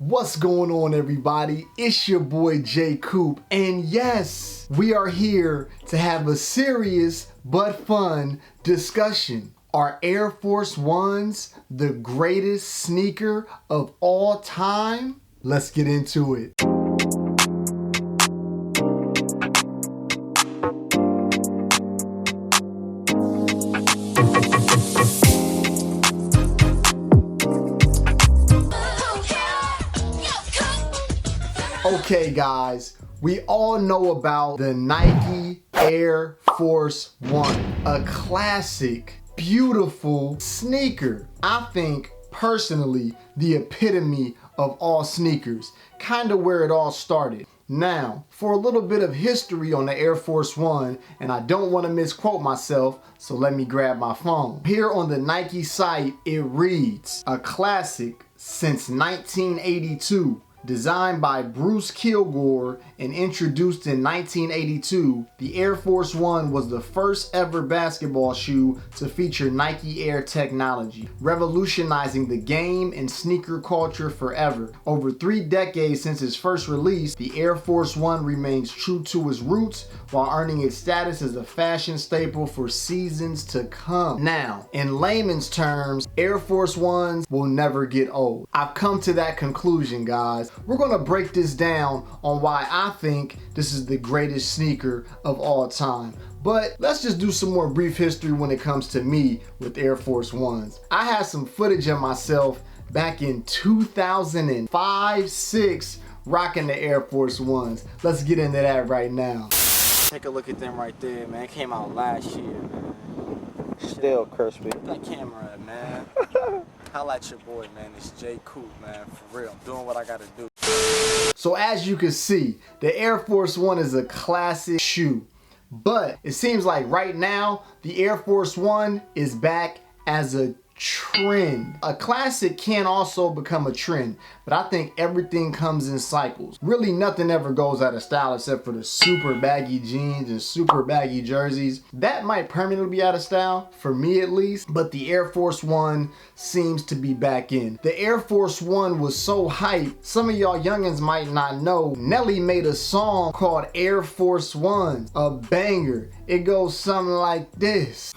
What's going on, everybody? It's your boy J Coop, and yes, we are here to have a serious but fun discussion. Are Air Force Ones the greatest sneaker of all time? Let's get into it. Okay guys, we all know about the Nike Air Force One, a classic, beautiful sneaker. I think personally the epitome of all sneakers, kind of where it all started. Now, for a little bit of history on the Air Force One, and I don't want to misquote myself, so let me grab my phone. Here on the Nike site, it reads, a classic since 1982. Designed by Bruce Kilgore and introduced in 1982, the Air Force One was the first ever basketball shoe to feature Nike Air technology, revolutionizing the game and sneaker culture forever. Over 3 decades since its first release, the Air Force One remains true to its roots while earning its status as a fashion staple for seasons to come. Now, in layman's terms, Air Force Ones will never get old. I've come to that conclusion, guys. We're gonna break this down on why I think this is the greatest sneaker of all time. But let's just do some more brief history when it comes to me with Air Force Ones. I had some footage of myself back in 2005-06 rocking the Air Force Ones. Let's get into that right now. Take a look at them right there, man. It came out last year, man. Still crispy. Get that camera at, man. Holla at your boy, man. It's J Coop, man. For real. I'm doing what I gotta do. So as you can see, the Air Force One is a classic shoe. But it seems like right now, the Air Force One is back as a trend. A classic can also become a trend, but I think everything comes in cycles. Really nothing ever goes out of style except for the super baggy jeans and super baggy jerseys. That might permanently be out of style, for me at least, but the Air Force One seems to be back in. The Air Force One was so hyped, some of y'all youngins might not know, Nelly made a song called Air Force One, a banger. It goes something like this.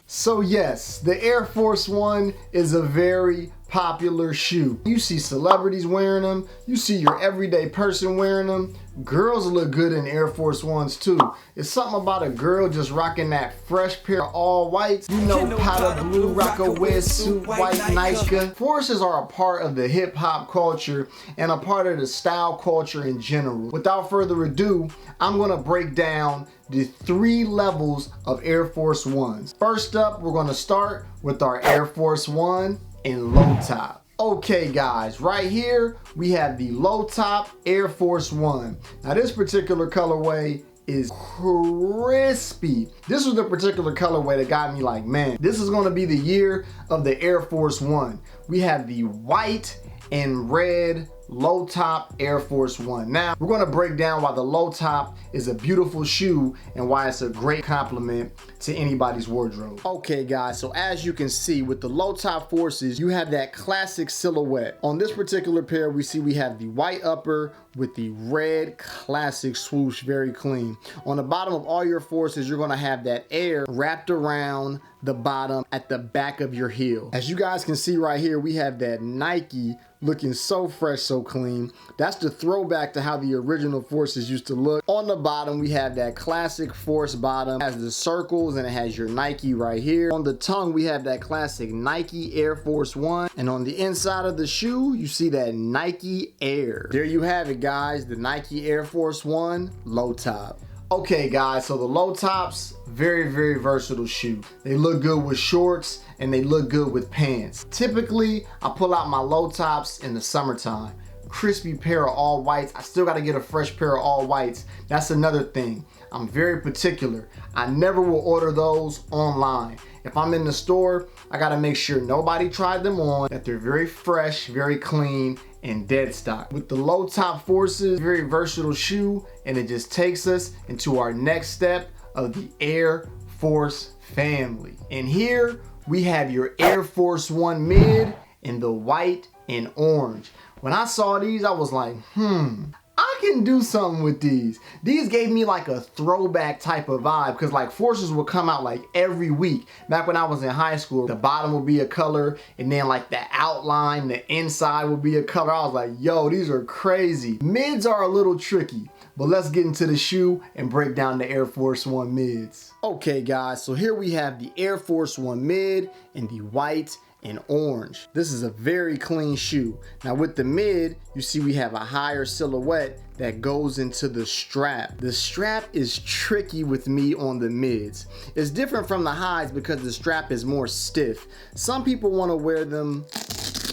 So yes, the Air Force One is a very popular shoe. You see celebrities wearing them, you see your everyday person wearing them. Girls look good in Air Force Ones too. It's something about a girl just rocking that fresh pair of all whites. You know, powder blue, Rockaway suit, white Nike. Forces are a part of the hip hop culture and a part of the style culture in general. Without further ado, I'm gonna break down the 3 levels of Air Force Ones. First up, we're gonna start with our Air Force One in low top. Okay guys, right here we have the low top Air Force One. Now this particular colorway is crispy. This was the particular colorway that got me like, man, this is gonna be the year of the Air Force One. We have the white and red low top Air Force One. Now we're gonna break down why the low top is a beautiful shoe and why it's a great compliment to anybody's wardrobe. Okay guys, so as you can see with the low top Forces, you have that classic silhouette. On this particular pair, we have the white upper with the red classic swoosh, very clean. On the bottom of all your Forces, you're gonna have that air wrapped around the bottom at the back of your heel. As you guys can see right here, we have that Nike looking so fresh, so clean. That's the throwback to how the original Forces used to look. On the bottom, we have that classic Force bottom. It has the circles and it has your Nike right here. On the tongue, we have that classic Nike Air Force One. And on the inside of the shoe, you see that Nike Air. There you have it, guys. The Nike Air Force One low top. Okay guys, so the low tops, very versatile shoe. They look good with shorts and they look good with pants. Typically, I pull out my low tops in the summertime. Crispy pair of all whites. I still gotta get a fresh pair of all whites. That's another thing. I'm very particular. I never will order those online. If I'm in the store, I gotta make sure nobody tried them on, that they're very fresh, very clean, and dead stock. With the low top Forces, very versatile shoe, and it just takes us into our next step of the Air Force family. And here we have your Air Force One mid in the white and orange. When I saw these, I was like, I can do something with these. These gave me like a throwback type of vibe because like Forces would come out like every week. Back when I was in high school, the bottom would be a color and then like the outline, the inside would be a color. I was like, yo, these are crazy. Mids are a little tricky, but let's get into the shoe and break down the Air Force One mids. Okay guys, so here we have the Air Force One mid in the white and orange. This is a very clean shoe. Now with the mid, you see we have a higher silhouette that goes into the strap. The strap is tricky with me on the mids. It's different from the highs because the strap is more stiff. Some people want to wear them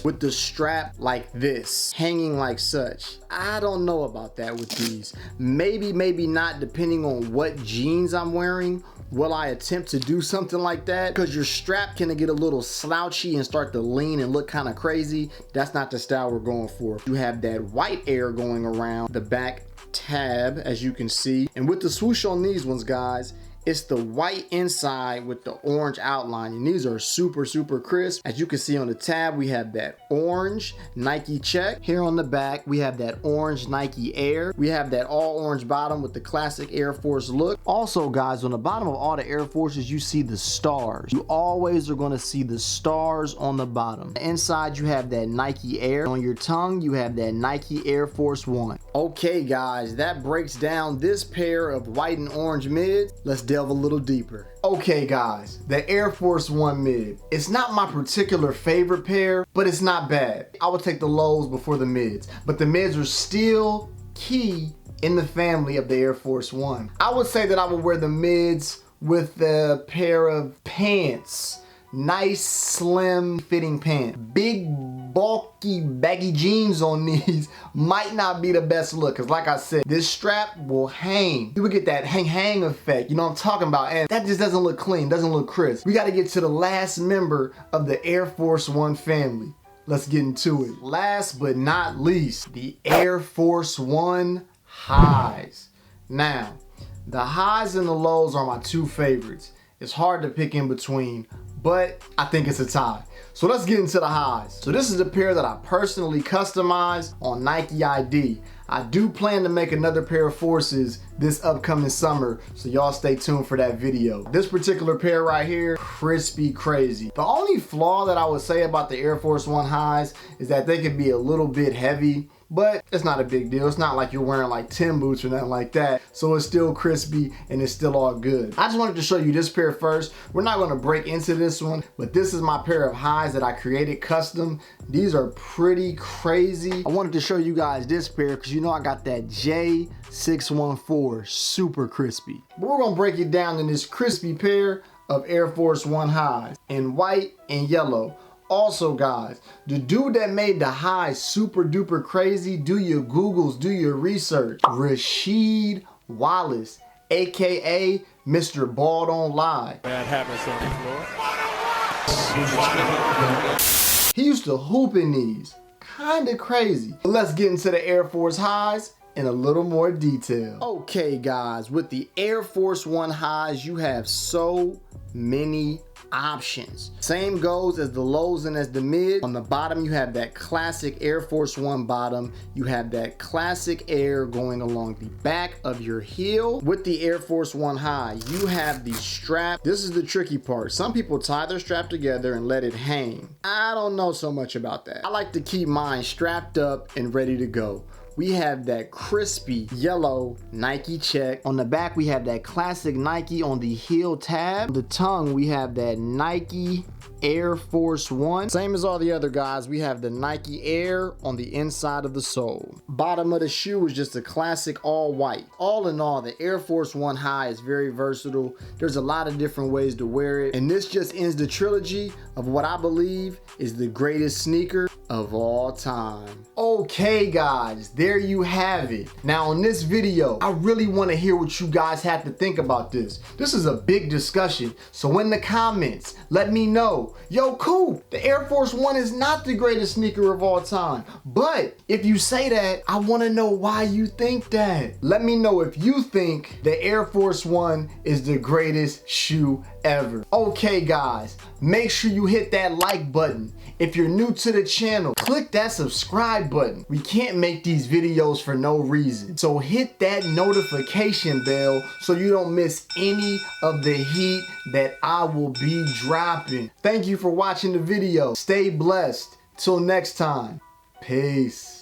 with the strap like this, hanging like such. I don't know about that with these. Maybe not, depending on what jeans I'm wearing. Will I attempt to do something like that? Because your strap can get a little slouchy and start to lean and look kind of crazy. That's not the style we're going for. You have that white air going around the back tab, as you can see. And with the swoosh on these ones, guys, it's the white inside with the orange outline, and these are super crisp. As you can see on the tab, we have that orange Nike check. Here on the back, we have that orange Nike Air. We have that all orange bottom with the classic Air Force look. Also guys, on the bottom of all the Air Forces, you see the stars. You always are gonna see the stars on the bottom. Inside, you have that Nike Air. On your tongue, you have that Nike Air Force One. Okay guys, that breaks down this pair of white and orange mids. Let's delve a little deeper. Okay guys, the Air Force One mid. It's not my particular favorite pair, but it's not bad. I would take the lows before the mids, but the mids are still key in the family of the Air Force One. I would say that I would wear the mids with a pair of pants. Nice, slim fitting pants. Big, bulky, baggy jeans on these might not be the best look, because like I said, this strap will hang. You would get that hang effect, you know what I'm talking about, and that just doesn't look clean, doesn't look crisp. We got to get to the last member of the Air Force One family. Let's get into it. Last but not least, the Air Force One highs. Now, the highs and the lows are my two favorites. It's hard to pick in between, but I think it's a tie. So let's get into the highs. So this is the pair that I personally customized on Nike ID. I do plan to make another pair of Forces this upcoming summer, so y'all stay tuned for that video. This particular pair right here, crispy crazy. The only flaw that I would say about the Air Force One highs is that they could be a little bit heavy, but it's not a big deal. It's not like you're wearing like 10 boots or nothing like that. So it's still crispy and it's still all good. I just wanted to show you this pair first. We're not gonna break into this one, but this is my pair of highs that I created custom. These are pretty crazy. I wanted to show you guys this pair because you know I got that J614, super crispy. But we're gonna break it down in this crispy pair of Air Force One highs in white and yellow. Also guys, the dude that made the highs super duper crazy, do your Googles, do your research. Rasheed Wallace, AKA Mr. Ball Don't Lie. That happens on the floor. He used to hoop in these, kinda crazy. But let's get into the Air Force highs in a little more detail. Okay guys, with the Air Force One highs, you have so many options. Same goes as the lows and as the mid. On the bottom, you have that classic Air Force One bottom. You have that classic air going along the back of your heel. With the Air Force One high, you have the strap. This is the tricky part. Some people tie their strap together and let it hang. I don't know so much about that. I like to keep mine strapped up and ready to go. We have that crispy yellow Nike check. On the back, we have that classic Nike on the heel tab. On the tongue, we have that Nike Air Force One. Same as all the other guys, we have the Nike Air on the inside of the sole. Bottom of the shoe is just a classic all white. All in all, the Air Force One high is very versatile. There's a lot of different ways to wear it. And this just ends the trilogy of what I believe is the greatest sneaker of all time. Okay guys, there you have it. Now in this video, I really want to hear what you guys have to think about this. This is a big discussion, so in the comments, let me know. Yo, cool, the Air Force One is not the greatest sneaker of all time, but if you say that, I want to know why you think that. Let me know if you think the Air Force One is the greatest shoe ever. Okay guys, make sure you hit that like button. If you're new to the channel, click that subscribe button. We can't make these videos for no reason. So hit that notification bell so you don't miss any of the heat that I will be dropping. Thank you for watching the video. Stay blessed. Till next time. Peace.